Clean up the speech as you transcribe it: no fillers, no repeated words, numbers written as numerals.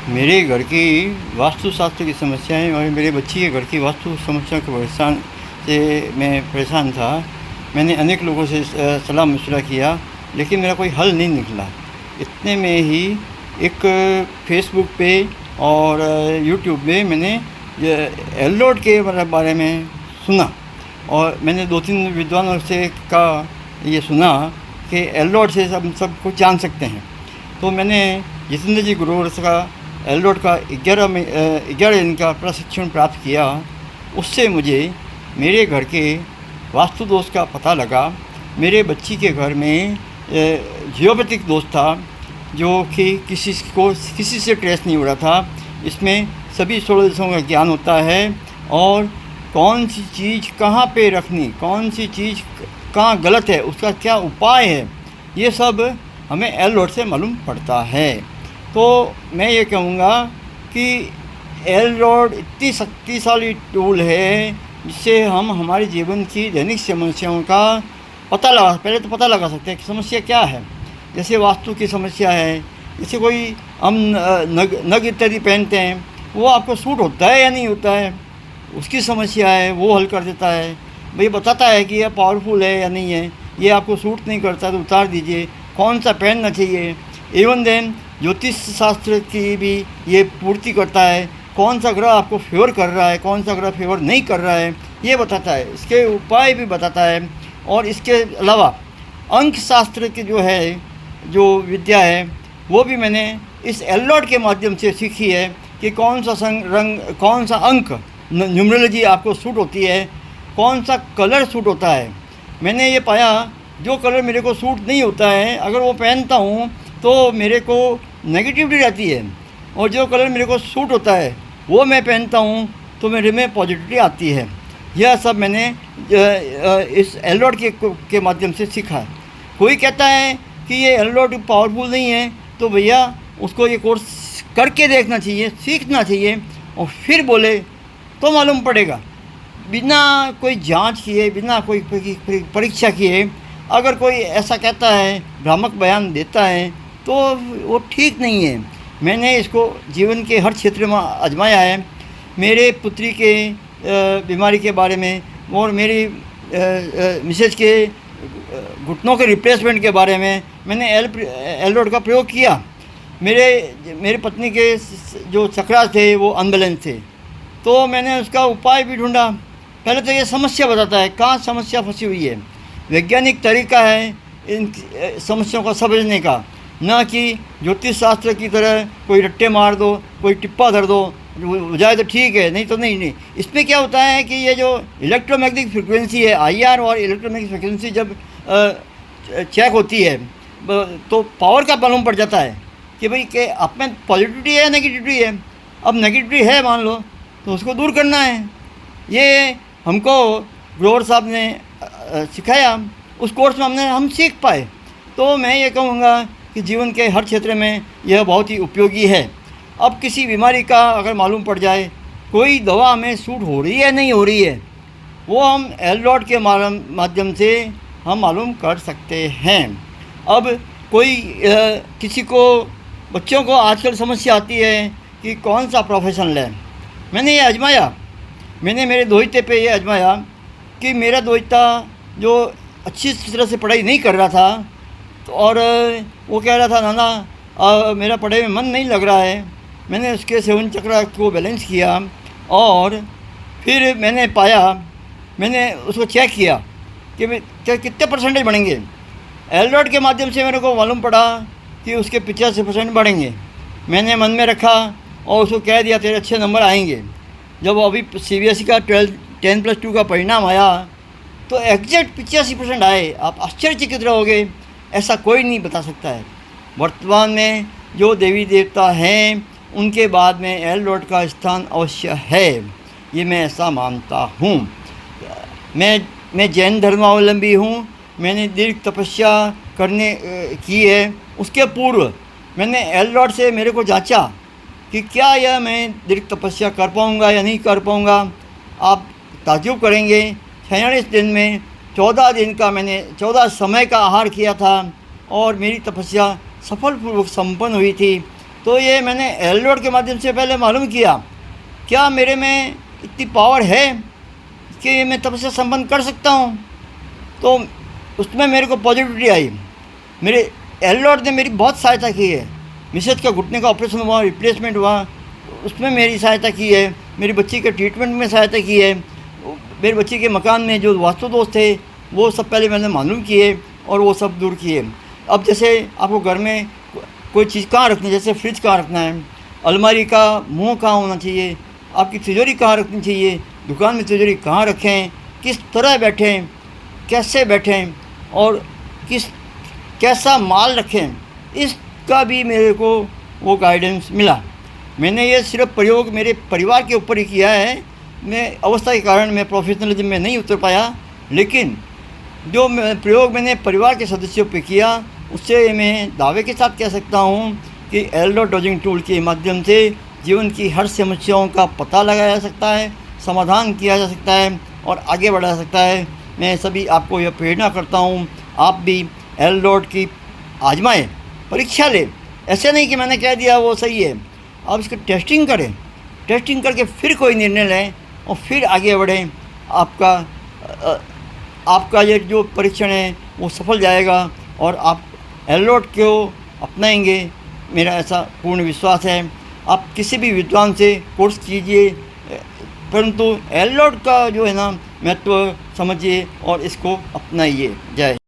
मेरे घर की वास्तुशास्त्र की समस्याएं और मेरे बच्ची के घर की वास्तु समस्या के परेशान से मैं परेशान था। मैंने अनेक लोगों से सलाह मशवरा किया, लेकिन मेरा कोई हल नहीं निकला। इतने में ही एक फेसबुक पे और यूट्यूब पे मैंने ये एल्लोड के बारे में सुना, और मैंने 2-3 विद्वानों से का ये सुना कि एल्लोड से सब कुछ जान सकते हैं। तो मैंने जितेंद्र जी ग्रोवर्स का एल्लोड का 11 दिन का प्रशिक्षण प्राप्त किया। उससे मुझे मेरे घर के वास्तु दोष का पता लगा। मेरे बच्ची के घर में जियोपैथिक दोष था, जो कि किसी से ट्रेस नहीं हो रहा था। इसमें सभी 16 दिशाओं का ज्ञान होता है, और कौन सी चीज़ कहाँ पे रखनी, कौन सी चीज़ कहाँ गलत है, उसका क्या उपाय है, ये सब हमें एल्लोड से मालूम पड़ता है। तो मैं ये कहूँगा कि एल्लोड इतनी शक्तिशाली टूल है, जिससे हम हमारे जीवन की दैनिक समस्याओं का पहले तो पता लगा सकते हैं कि समस्या क्या है। जैसे वास्तु की समस्या है, जैसे कोई हम नग इत्यादि पहनते हैं, वो आपको सूट होता है या नहीं होता है, उसकी समस्या है, वो हल कर देता है। भाई बताता है कि यह पावरफुल है या नहीं है, ये आपको सूट नहीं करता तो उतार दीजिए, कौन सा पहनना चाहिए। इवन देन ज्योतिष शास्त्र की भी ये पूर्ति करता है, कौन सा ग्रह आपको फेवर कर रहा है, कौन सा ग्रह फेवर नहीं कर रहा है, ये बताता है। इसके उपाय भी बताता है। और इसके अलावा अंक शास्त्र की जो विद्या है, वो भी मैंने इस एल्लोड के माध्यम से सीखी है कि कौन सा रंग, कौन सा अंक न्यूमरोलॉजी आपको सूट होती है, कौन सा कलर सूट होता है। मैंने ये पाया, जो कलर मेरे को सूट नहीं होता है, अगर वो पहनता हूँ तो मेरे को नेगेटिविटी रहती है, और जो कलर मेरे को सूट होता है वो मैं पहनता हूँ तो मेरे में पॉजिटिविटी आती है। यह सब मैंने इस एल्लोड के माध्यम से सीखा है। कोई कहता है कि ये एल्लोड पावरफुल नहीं है, तो भैया उसको ये कोर्स करके देखना चाहिए, सीखना चाहिए, और फिर बोले तो मालूम पड़ेगा। बिना कोई जांच किए, बिना कोई परीक्षा किए अगर कोई ऐसा कहता है, भ्रामक बयान देता है, तो वो ठीक नहीं है। मैंने इसको जीवन के हर क्षेत्र में आजमाया है। मेरे पुत्री के बीमारी के बारे में, और मेरी मिसेज के घुटनों के रिप्लेसमेंट के बारे में मैंने एल्लोड का प्रयोग किया। मेरे पत्नी के जो चक्रास थे वो अनबैलेंस थे, तो मैंने उसका उपाय भी ढूंढा। पहले तो ये समस्या बताता है कहाँ समस्या फंसी हुई है। वैज्ञानिक तरीका है इन समस्याओं को समझने का, न कि ज्योतिष शास्त्र की तरह कोई रट्टे मार दो, कोई टिप्पा धर दो, हो जाए तो ठीक है, नहीं तो नहीं। इसमें क्या होता है कि ये जो इलेक्ट्रोमैग्नेटिक फ्रिक्वेंसी है, IR और इलेक्ट्रोमैग्नेटिक फ्रिक्वेंसी जब चेक होती है, तो पावर का मालूम पड़ जाता है कि भाई कि आप में पॉजिटिविटी है, नेगेटिविटी है। अब नेगेटिविटी है मान लो, तो उसको दूर करना है। ये हमको ग्रोवर साहब ने सिखाया, उस कोर्स में हम सीख पाए। तो मैं ये कहूँगा कि जीवन के हर क्षेत्र में यह बहुत ही उपयोगी है। अब किसी बीमारी का अगर मालूम पड़ जाए, कोई दवा हमें सूट हो रही है नहीं हो रही है, वो हम एल्लोड के माध्यम से हम मालूम कर सकते हैं। अब कोई किसी को, बच्चों को आजकल समस्या आती है कि कौन सा प्रोफेशन लें। मैंने ये आजमाया, मैंने मेरे दोहिते पे ये आजमाया कि मेरा दोहिता जो अच्छी तरह से पढ़ाई नहीं कर रहा था, तो और वो कह रहा था नाना मेरा पढ़ाई में मन नहीं लग रहा है। मैंने उसके 7 चक्र को बैलेंस किया, और फिर मैंने पाया, मैंने उसको चेक किया कि कितने परसेंटेज बढ़ेंगे। एल्लोड के माध्यम से मेरे को मालूम पड़ा कि उसके 85% बढ़ेंगे। मैंने मन में रखा और उसको कह दिया तेरे अच्छे नंबर आएंगे। जब अभी CBSE का 10+2 का परिणाम आया, तो एग्जैक्ट 85% आए। आप आश्चर्यचकित रहोगे, ऐसा कोई नहीं बता सकता है। वर्तमान में जो देवी देवता हैं, उनके बाद में एल्लोड का स्थान अवश्य है, ये मैं ऐसा मानता हूँ। मैं जैन धर्मावलंबी हूँ। मैंने दीर्घ तपस्या की है। उसके पूर्व मैंने एल्लोड से मेरे को जांचा कि क्या यह मैं दीर्घ तपस्या कर पाऊँगा या नहीं कर पाऊँगा। आप ताज्जुब करेंगे, 46 दिन में 14 दिन का मैंने 14 समय का आहार किया था, और मेरी तपस्या सफलपूर्वक संपन्न हुई थी। तो तो ये मैंने एलडोड के माध्यम से पहले मालूम किया, क्या मेरे में इतनी पावर है कि मैं तपस्या संपन्न कर सकता हूँ। तो उसमें मेरे को पॉजिटिविटी आई। मेरे एलडोड ने मेरी बहुत सहायता की है। मिसेज का घुटने का ऑपरेशन हुआ, रिप्लेसमेंट हुआ, उसमें मेरी सहायता की है। मेरी बच्ची के ट्रीटमेंट में सहायता की है। मेरे बच्ची के मकान में जो वास्तु दोष थे वो सब पहले मैंने मालूम किए और वो सब दूर किए। अब जैसे आपको घर में कोई चीज़ कहाँ रखनी है, जैसे फ्रिज कहाँ रखना है, अलमारी का मुंह कहाँ होना चाहिए, आपकी तिजोरी कहाँ रखनी चाहिए, दुकान में तिजोरी कहाँ रखें, किस तरह बैठें, कैसे बैठें और कैसा माल रखें, इसका भी मेरे को वो गाइडेंस मिला। मैंने ये सिर्फ प्रयोग मेरे परिवार के ऊपर ही किया है। मैं अवस्था के कारण मैं प्रोफेशनलिज्म में नहीं उतर पाया, लेकिन जो प्रयोग मैंने परिवार के सदस्यों पे किया उससे मैं दावे के साथ कह सकता हूँ कि एलडोड डॉजिंग टूल के माध्यम से जीवन की हर समस्याओं का पता लगाया जा सकता है, समाधान किया जा सकता है और आगे बढ़ा जा सकता है। मैं सभी आपको यह प्रेरणा करता हूँ, आप भी एलडोड की आजमाएं, परीक्षा लें। ऐसे नहीं कि मैंने कह दिया वो सही है, आप इसकी टेस्टिंग करें, टेस्टिंग करके फिर कोई निर्णय लें और फिर आगे बढ़ें। आपका ये जो परीक्षण है वो सफल जाएगा और आप एलडोड को अपनाएंगे, मेरा ऐसा पूर्ण विश्वास है। आप किसी भी विद्वान से कोर्स कीजिए, परंतु एलडोड का जो है ना महत्व समझिए और इसको अपनाइए। जय हिंद।